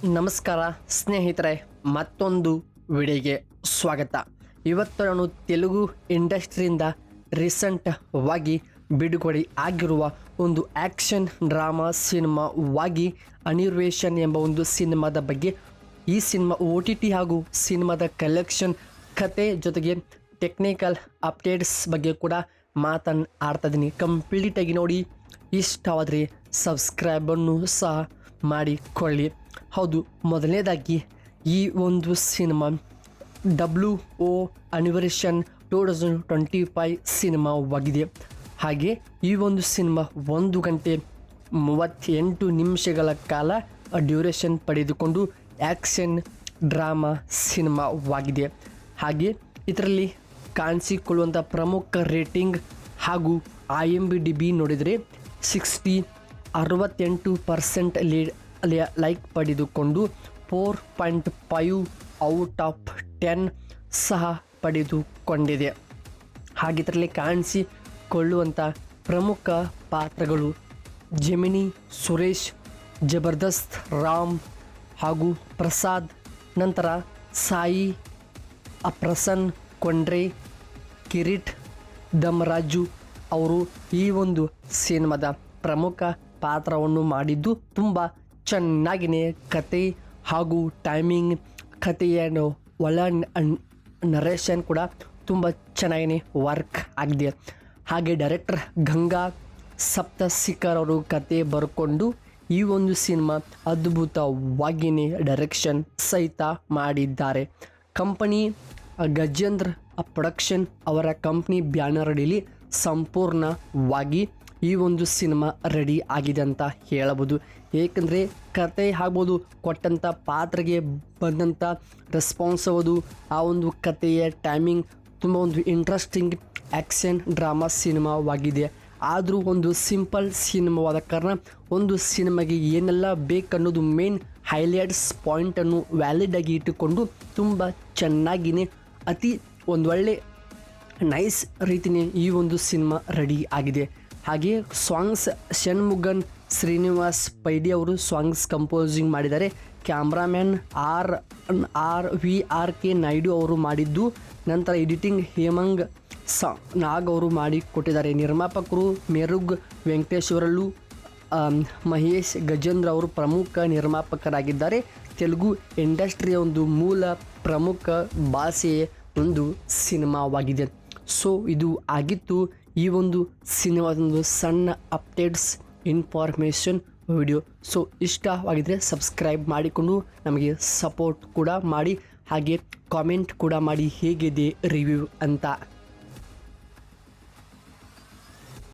ನಮಸ್ಕಾರ ಸ್ನೇಹಿತರೆ, ಮತ್ತೊಂದು ವಿಡಿಯೋಗೆ ಸ್ವಾಗತ. ಇವತ್ತು ನಾನು ತೆಲುಗು ಇಂಡಸ್ಟ್ರಿಯಿಂದ ರೀಸೆಂಟ್ವಾಗಿ ಬಿಡುಗಡೆ ಆಗಿರುವ ಒಂದು ಆ್ಯಕ್ಷನ್ ಡ್ರಾಮಾ ಸಿನಿಮಾವಾಗಿ ಅನಿರ್ವೇಶನ್ ಎಂಬ ಒಂದು ಸಿನಿಮಾದ ಬಗ್ಗೆ, ಈ ಸಿನಿಮಾ OTT ಹಾಗೂ ಸಿನಿಮಾದ ಕಲೆಕ್ಷನ್, ಕತೆ ಜೊತೆಗೆ ಟೆಕ್ನಿಕಲ್ ಅಪ್ಡೇಟ್ಸ್ ಬಗ್ಗೆ ಕೂಡ ಮಾತನಾಡ್ತಾ ಇದ್ದೀನಿ. ಕಂಪ್ಲೀಟಾಗಿ ನೋಡಿ. ಇಷ್ಟವಾದರೆ ಸಬ್ಸ್ಕ್ರೈಬನ್ನು ಸಹ ಮಾಡಿಕೊಳ್ಳಿ. ಹೌದು, ಮೊದಲನೇದಾಗಿ ಈ ಒಂದು ಸಿನಿಮಾ WO ಅನಿವರ್ಸೇಷನ್ 2025 ಸಿನಿಮಾವಾಗಿದೆ. ಹಾಗೆ ಈ ಒಂದು ಸಿನಿಮಾ 1 ಗಂಟೆ 38 ನಿಮಿಷಗಳ ಕಾಲ ಡ್ಯೂರೇಷನ್ ಪಡೆದುಕೊಂಡು ಆ್ಯಕ್ಷನ್ ಡ್ರಾಮಾ ಸಿನಿಮಾವಾಗಿದೆ. ಹಾಗೆ ಇದರಲ್ಲಿ ಕಾಣಿಸಿಕೊಳ್ಳುವಂಥ ಪ್ರಮುಖ ರೇಟಿಂಗ್ ಹಾಗೂ IMDb ನೋಡಿದರೆ 68% ಲೈಕ್ ಪಡೆದುಕೊಂಡು 4.5 ಔಟ್ ಆಫ್ 10 ಸಹ ಪಡೆದುಕೊಂಡಿದೆ. ಹಾಗೆ ಇದರಲ್ಲಿ ಕಾಣಿಸಿಕೊಳ್ಳುವಂಥ ಪ್ರಮುಖ ಪಾತ್ರಗಳು ಜೆಮಿನಿ, ಸುರೇಶ್, ಜಬರ್ದಸ್ತ್, ರಾಮ್ ಹಾಗೂ ಪ್ರಸಾದ್, ನಂತರ ಸಾಯಿ, ಪ್ರಸನ್, ಕೊಂಡ್ರೆ, ಕಿರೀಟ್, ದಮರಾಜು ಅವರು ಈ ಒಂದು ಸಿನಿಮಾದ ಪ್ರಮುಖ ಪಾತ್ರವನ್ನು ಮಾಡಿದ್ದು ತುಂಬ ಚೆನ್ನಾಗಿಯೇ ಕತೆ ಹಾಗೂ ಟೈಮಿಂಗ್, ಕಥೆಯ ಒಳ ನರೇಷನ್ ಕೂಡ ತುಂಬ ಚೆನ್ನಾಗಿಯೇ ವರ್ಕ್ ಆಗಿದೆ. ಹಾಗೆ ಡೈರೆಕ್ಟರ್ ಗಂಗಾ ಸಪ್ತಶಿಖರ್ ಅವರು ಕತೆ ಬರ್ಕೊಂಡು ಈ ಒಂದು ಸಿನಿಮಾ ಅದ್ಭುತವಾಗಿಯೇ ಡೈರೆಕ್ಷನ್ ಸಹಿತ ಮಾಡಿದ್ದಾರೆ. ಕಂಪನಿ ಗಜೇಂದ್ರ ಪ್ರೊಡಕ್ಷನ್ ಅವರ ಕಂಪ್ನಿ ಬ್ಯಾನರ್ ಅಡಿಯಲ್ಲಿ ಸಂಪೂರ್ಣವಾಗಿ ಈ ಒಂದು ಸಿನಿಮಾ ರೆಡಿ ಆಗಿದೆ ಅಂತ ಹೇಳಬಹುದು. ಏಕೆಂದರೆ ಕತೆ ಆಗ್ಬೋದು, ಕೊಟ್ಟಂಥ ಪಾತ್ರಗೆ ಬಂದಂಥ ರೆಸ್ಪಾನ್ಸ್ ಆಗೋದು, ಆ ಒಂದು ಕಥೆಯ ಟೈಮಿಂಗ್ ತುಂಬ ಒಂದು ಇಂಟ್ರೆಸ್ಟಿಂಗ್ ಆ್ಯಕ್ಷನ್ ಡ್ರಾಮಾ ಸಿನಿಮಾವಾಗಿದೆ. ಆದರೂ ಒಂದು ಸಿಂಪಲ್ ಸಿನಿಮಾವಾದ ಕಾರಣ ಒಂದು ಸಿನಿಮಾಗೆ ಏನೆಲ್ಲ ಬೇಕನ್ನೋದು ಮೇನ್ ಹೈಲೈಟ್ಸ್ ಪಾಯಿಂಟನ್ನು ವ್ಯಾಲಿಡಾಗಿ ಇಟ್ಟುಕೊಂಡು ತುಂಬ ಚೆನ್ನಾಗಿಯೇ ಅತಿ ಒಂದೊಳ್ಳೆ ನೈಸ್ ರೀತಿಯೇ ಈ ಒಂದು ಸಿನಿಮಾ ರೆಡಿ ಆಗಿದೆ. ಹಾಗೆ ಸಾಂಗ್ಸ್ ಷಣ್ಮುಗನ್ ಶ್ರೀನಿವಾಸ್ ಪೈಡಿ ಅವರು ಸಾಂಗ್ಸ್ ಕಂಪೋಸಿಂಗ್ ಮಾಡಿದ್ದಾರೆ. ಕ್ಯಾಮ್ರಾಮ್ಯಾನ್ RVRK ನಾಯ್ಡು ಅವರು ಮಾಡಿದ್ದು, ನಂತರ ಎಡಿಟಿಂಗ್ ಹೇಮಂಗ್ ನಾಗ್ ಅವರು ಮಾಡಿ ಕೊಟ್ಟಿದ್ದಾರೆ. ನಿರ್ಮಾಪಕರು ಮೆರುಗ್ ವೆಂಕಟೇಶ್ವರಲು, ಮಹೇಶ್ ಗಜೇಂದ್ರ ಅವರು ಪ್ರಮುಖ ನಿರ್ಮಾಪಕರಾಗಿದ್ದಾರೆ. ತೆಲುಗು ಇಂಡಸ್ಟ್ರಿಯ ಒಂದು ಮೂಲ ಪ್ರಮುಖ ಭಾಷೆಯ ಒಂದು ಸಿನಿಮಾವಾಗಿದೆ. ಸೊ ಇದು ಆಗಿತ್ತು ಈ ಒಂದು ಸಿನಿಮಾದೊಂದು ಸಣ್ಣ ಅಪ್ಡೇಟ್ಸ್ ಇನ್ಫಾರ್ಮೇಷನ್ ವಿಡಿಯೋ. ಸೊ ಇಷ್ಟವಾಗಿದ್ದರೆ ಸಬ್ಸ್ಕ್ರೈಬ್ ಮಾಡಿಕೊಂಡು ನಮಗೆ ಸಪೋರ್ಟ್ ಕೂಡ ಮಾಡಿ, ಹಾಗೆ ಕಾಮೆಂಟ್ ಕೂಡ ಮಾಡಿ ಹೇಗಿದೆ ರಿವ್ಯೂ ಅಂತ.